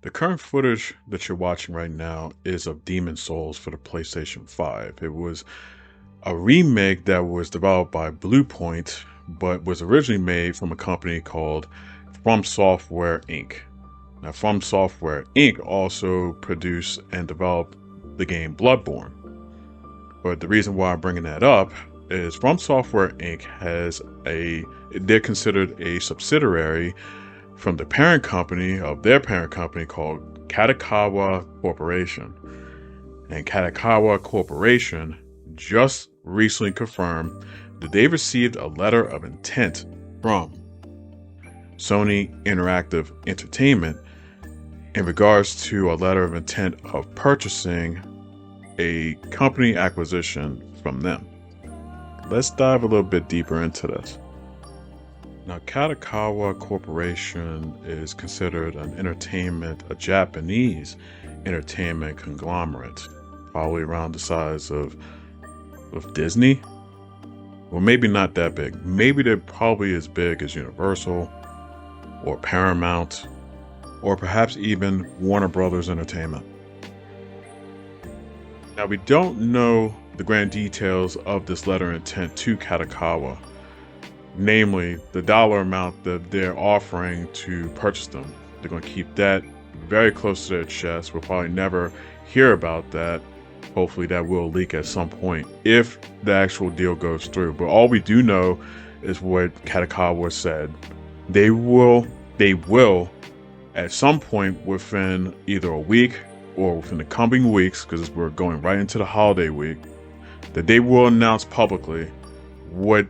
The current footage that you're watching right now is of Demon Souls for the PlayStation 5. It was a remake that was developed by Bluepoint, but was originally made from a company called From Software Inc. Now, From Software Inc. also produced and developed the game Bloodborne. But the reason why I'm bringing that up is From Software Inc. they're considered a subsidiary from the parent company of their parent company called Kadokawa Corporation. And Kadokawa Corporation just recently confirmed that they received a letter of intent from Sony Interactive Entertainment in regards to a letter of intent of purchasing a company acquisition from them. Let's dive a little bit deeper into this. Now, Kadokawa Corporation is considered a Japanese entertainment conglomerate, probably around the size of Disney. Well, maybe not that big. Maybe they're probably as big as Universal or Paramount, or perhaps even Warner Brothers Entertainment. Now, we don't know the grand details of this letter of intent to Kadokawa, namely the dollar amount that they're offering to purchase them. They're going to keep that very close to their chest. We'll probably never hear about that. Hopefully that will leak at some point if the actual deal goes through. But all we do know is what Kadokawa said. They will at some point within either a week or within the coming weeks, because we're going right into the holiday week, that they will announce publicly what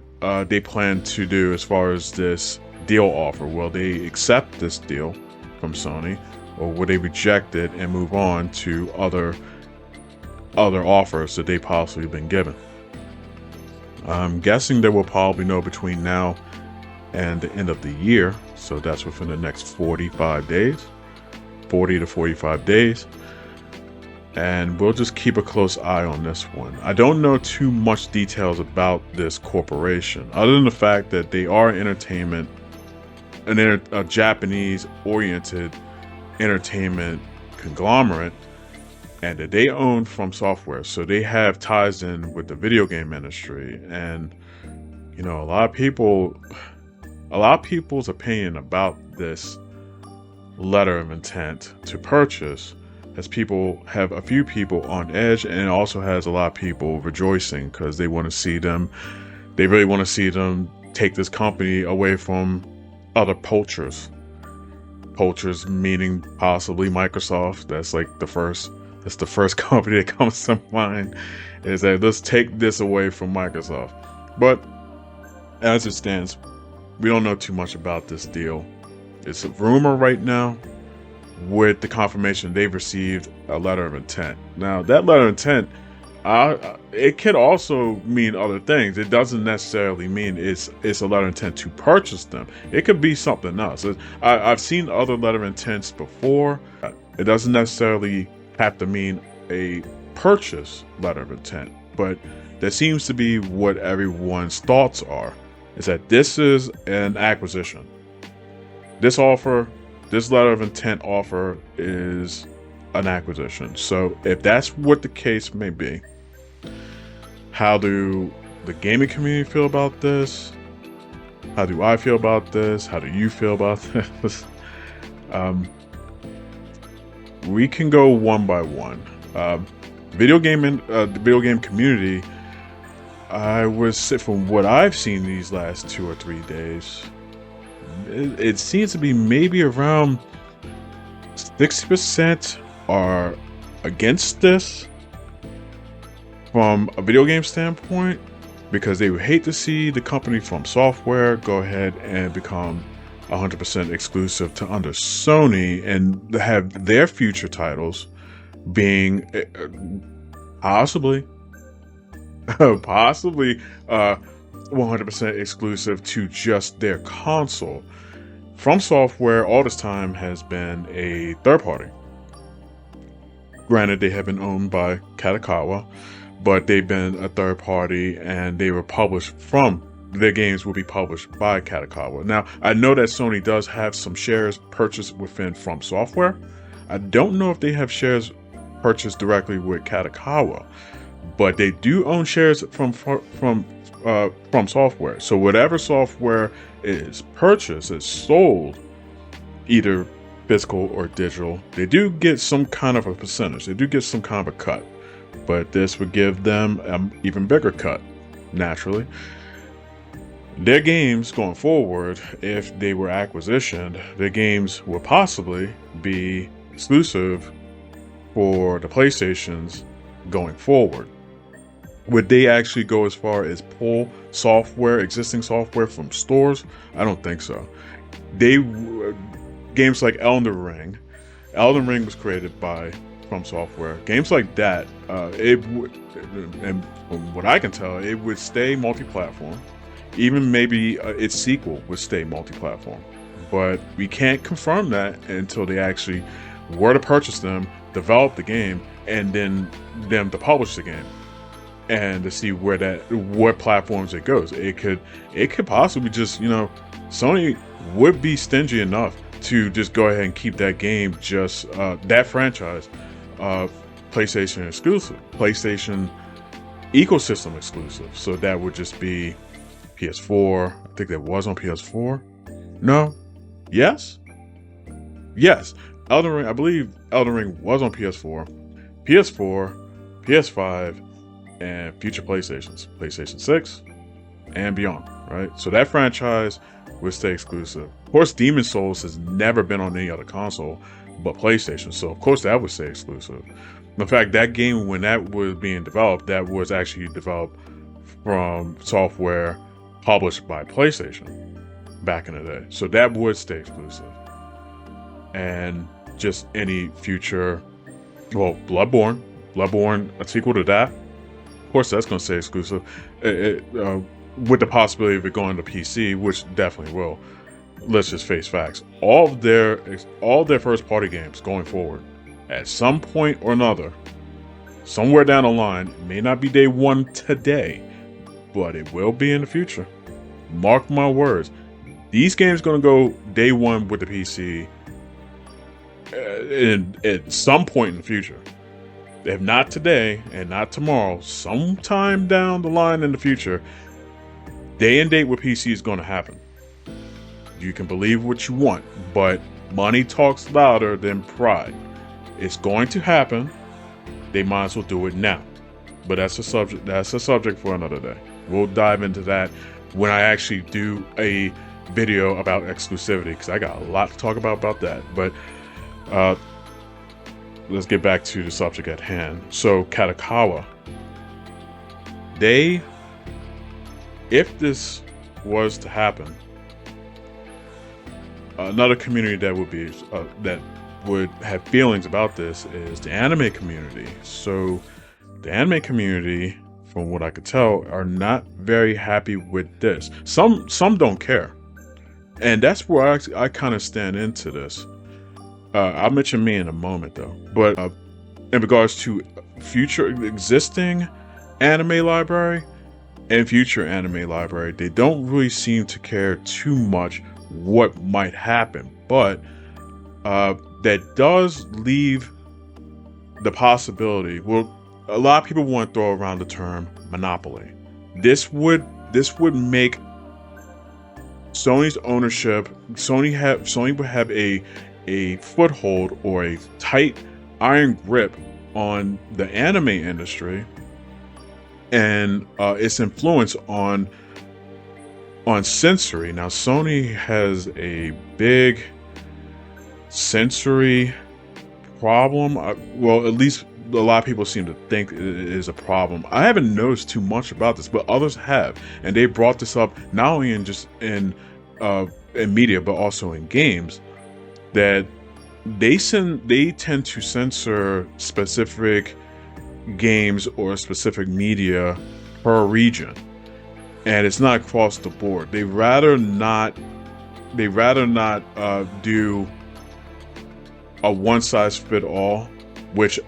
they plan to do as far as this deal offer. Will they accept this deal from Sony, or will they reject it and move on to other offers that they possibly been given? I'm guessing they will probably know between now and the end of the year, so that's within the next 40 to 45 days. And we'll just keep a close eye on this one. I don't know too much details about this corporation, other than the fact that they are a Japanese-oriented entertainment conglomerate, and that they own From Software, so they have ties in with the video game industry. And a lot of people's opinion about this letter of intent to purchase has a few people on edge, and it also has a lot of people rejoicing because they really want to see them take this company away from other poachers meaning possibly Microsoft. That's the first company that comes to mind, is that let's take this away from Microsoft. But as it stands, we don't know too much about this deal. It's a rumor right now, with the confirmation they've received a letter of intent. Now, that letter of intent, it could also mean other things. It doesn't necessarily mean it's a letter of intent to purchase them. It could be something else. I've seen other letter of intents before. It doesn't necessarily have to mean a purchase letter of intent, but that seems to be what everyone's thoughts are, is that this is an acquisition. This letter of intent offer is an acquisition. So if that's what the case may be, how do the gaming community feel about this? How do I feel about this? How do you feel about this? We can go one by one. The video game community, from what I've seen these last 2 or 3 days, it seems to be maybe around 60% are against this from a video game standpoint, because they would hate to see the company From Software go ahead and become 100% exclusive to under Sony and have their future titles being possibly 100% exclusive to just their console. From Software all this time has been a third party. Granted, they have been owned by Kadokawa, but they've been a third party, and their games will be published by Kadokawa. Now, I know that Sony does have some shares purchased within From Software. I don't know if they have shares purchased directly with Kadokawa, but they do own shares from software. So whatever software is purchased, is sold, either physical or digital, they do get some kind of a percentage. They do get some kind of a cut, but this would give them an even bigger cut, naturally. Their games going forward, if they were acquisitioned, their games would possibly be exclusive for the PlayStations going forward. Would they actually go as far as pull existing software from stores? I don't think so. Games like Elden Ring was created by From Software. Games like that, and from what I can tell, it would stay multi-platform. Even maybe its sequel would stay multi-platform. But we can't confirm that until they actually were to purchase them, develop the game, and then them to publish the game, and to see what platforms it goes. It could possibly just, Sony would be stingy enough to just go ahead and keep that game, just that franchise, PlayStation exclusive, PlayStation ecosystem exclusive. So that would just be PS4. I think that was on PS4. No? Yes. Elden Ring. I believe Elden Ring was on PS4, PS5, and future PlayStations, PlayStation 6, and beyond. Right. So that franchise would stay exclusive. Of course, Demon's Souls has never been on any other console but PlayStation, so of course that would stay exclusive. In fact, that game, when that was being developed, that was actually developed from software published by PlayStation back in the day. So that would stay exclusive. And just any future, Bloodborne, a sequel to that, of course that's going to stay exclusive. With the possibility of it going to PC, which definitely will. Let's just face facts. All their first party games going forward, at some point or another, somewhere down the line, it may not be day one today, but it will be in the future. Mark my words. These games going to go day one with the PC at some point in the future. If not today and not tomorrow, sometime down the line in the future, day and date with PC is going to happen. You can believe what you want, but money talks louder than pride. It's going to happen. They might as well do it now. But that's a subject for another day. We'll dive into that when I actually do a video about exclusivity, because I got a lot to talk about that. But let's get back to the subject at hand. So Kadokawa, if this was to happen, another community that would have feelings about this is the anime community. So the anime community, from what I could tell, are not very happy with this. Some don't care, and that's where I kind of stand into this. I'll mention me in a moment though, but in regards to future existing anime library and future anime library, they don't really seem to care too much what might happen, but that does leave the possibility. Well, a lot of people want to throw around the term monopoly. This would make Sony's ownership. Sony would have a foothold or a tight iron grip on the anime industry and its influence on sensory. Now, Sony has a big sensory problem. Well, at least a lot of people seem to think it is a problem. I haven't noticed too much about this, but others have, and they brought this up not only in media but also in games, that they tend to censor specific games or specific media per region. And it's not across the board. They rather not do a one size fit all, which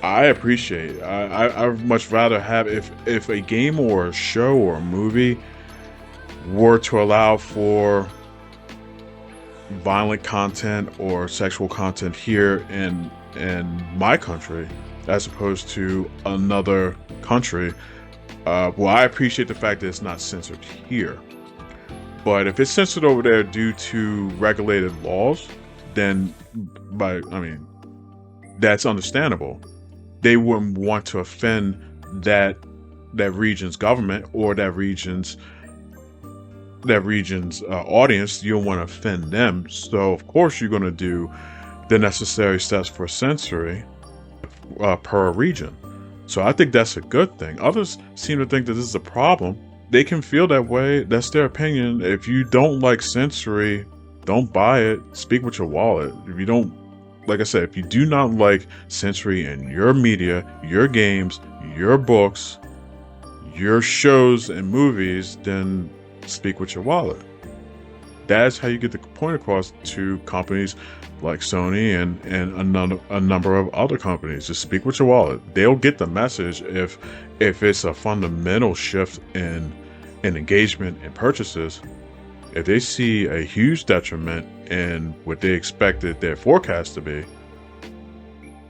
I appreciate. I'd much rather have, if a game or a show or a movie were to allow for violent content or sexual content here in my country as opposed to another country, well, I appreciate the fact that it's not censored here. But if it's censored over there due to regulated laws, then that's understandable. They wouldn't want to offend that region's government or that region's audience. You don't want to offend them, so of course you're going to do the necessary steps for censoring per region. So I think that's a good thing. Others seem to think that this is a problem. They can feel that way. That's their opinion. If you don't like censoring, don't buy it. Speak with your wallet. If you don't, like I said, if you do not like censoring in your media, your games, your books, your shows and movies, then speak with your wallet. That's how you get the point across to companies like Sony and a number of other companies. Just speak with your wallet. They'll get the message if it's a fundamental shift in engagement and purchases. If they see a huge detriment in what they expected their forecast to be,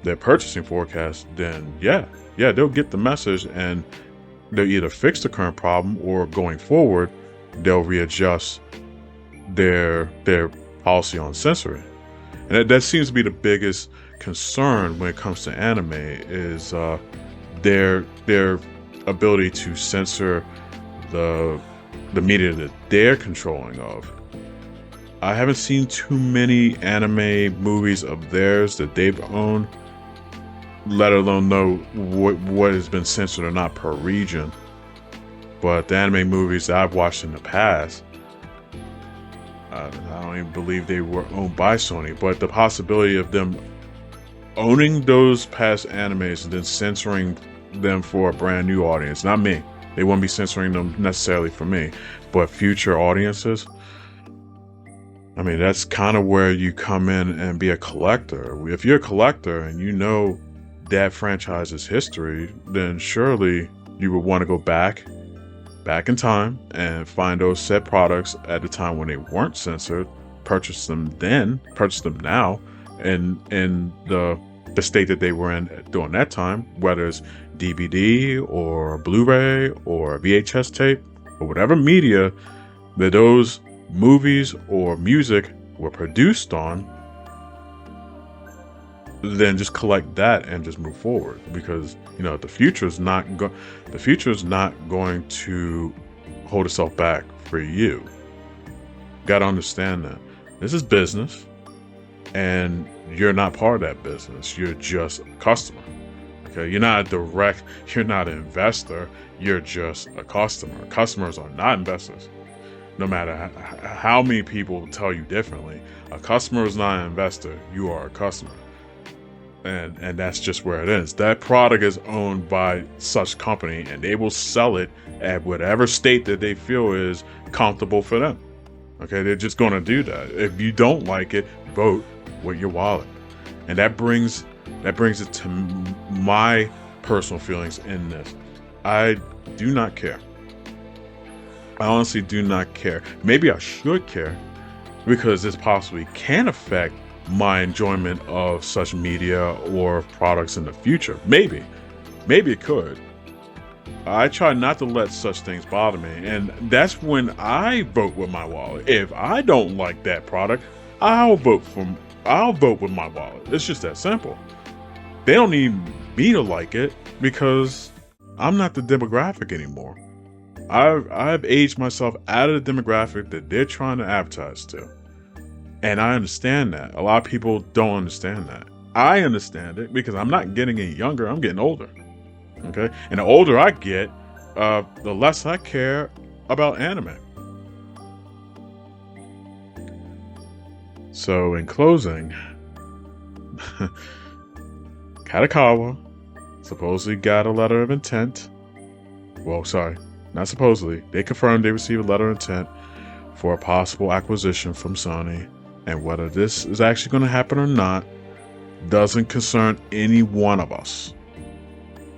their purchasing forecast, then yeah, they'll get the message and they'll either fix the current problem or going forward, they'll readjust their policy on censoring. And that seems to be the biggest concern when it comes to anime is their ability to censor the media that they're controlling of. I haven't seen too many anime movies of theirs that they've owned, let alone know what has been censored or not per region. But the anime movies that I've watched in the past, I don't even believe they were owned by Sony, but the possibility of them owning those past animes and then censoring them for a brand new audience, not me. They won't be censoring them necessarily for me, but future audiences. I mean, that's kind of where you come in and be a collector. If you're a collector and you know that franchise's history, then surely you would want to go back in time and find those said products at the time when they weren't censored, purchase them now, and in the state that they were in during that time, whether it's DVD or Blu-ray or VHS tape or whatever media that those movies or music were produced on, then just collect that and just move forward, because the future is not going to hold itself back for you. Got to understand that this is business, and you're not part of that business. You're just a customer. Okay, you're not an investor. You're just a customer. Customers are not investors. No matter how many people tell you differently, a customer is not an investor. You are a customer. And that's just where it is. That product is owned by such company, and they will sell it at whatever state that they feel is comfortable for them. Okay, they're just going to do that. If you don't like it, vote with your wallet. And that brings it to my personal feelings in this. I do not care. I honestly do not care. Maybe I should care, because this possibly can affect my enjoyment of such media or products in the future. Maybe it could. I try not to let such things bother me, and that's when I vote with my wallet. If I don't like that product, I'll vote with my wallet. It's just that simple. They don't need me to like it, because I'm not the demographic anymore. I've aged myself out of the demographic that they're trying to advertise to. And I understand that. A lot of people don't understand that. I understand it because I'm not getting any younger. I'm getting older. Okay? And the older I get, the less I care about anime. So in closing, Kadokawa supposedly got a letter of intent. Well, sorry, not supposedly. They confirmed they received a letter of intent for a possible acquisition from Sony. And whether this is actually going to happen or not doesn't concern any one of us.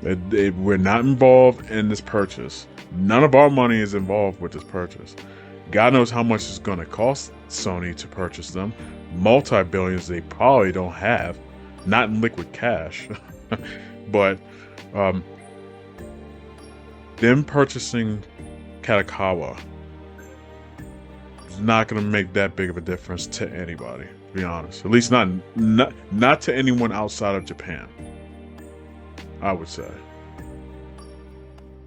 We're not involved in this purchase. None of our money is involved with this purchase. God knows how much it's going to cost Sony to purchase them. Multi-billions they probably don't have, not in liquid cash. But them purchasing Kadokawa is not going to make that big of a difference to anybody, to be honest. At least not to anyone outside of Japan, I would say.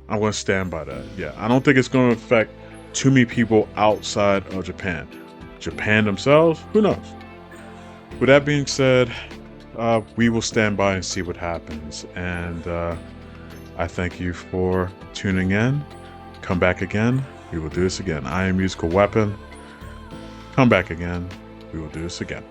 I'm going to stand by that. Yeah, I don't think it's going to affect too many people outside of Japan. Japan themselves, who knows? With that being said, we will stand by and see what happens. And I thank you for tuning in. Come back again. We will do this again. I am Musical Weapon. Come back again. We will do this again.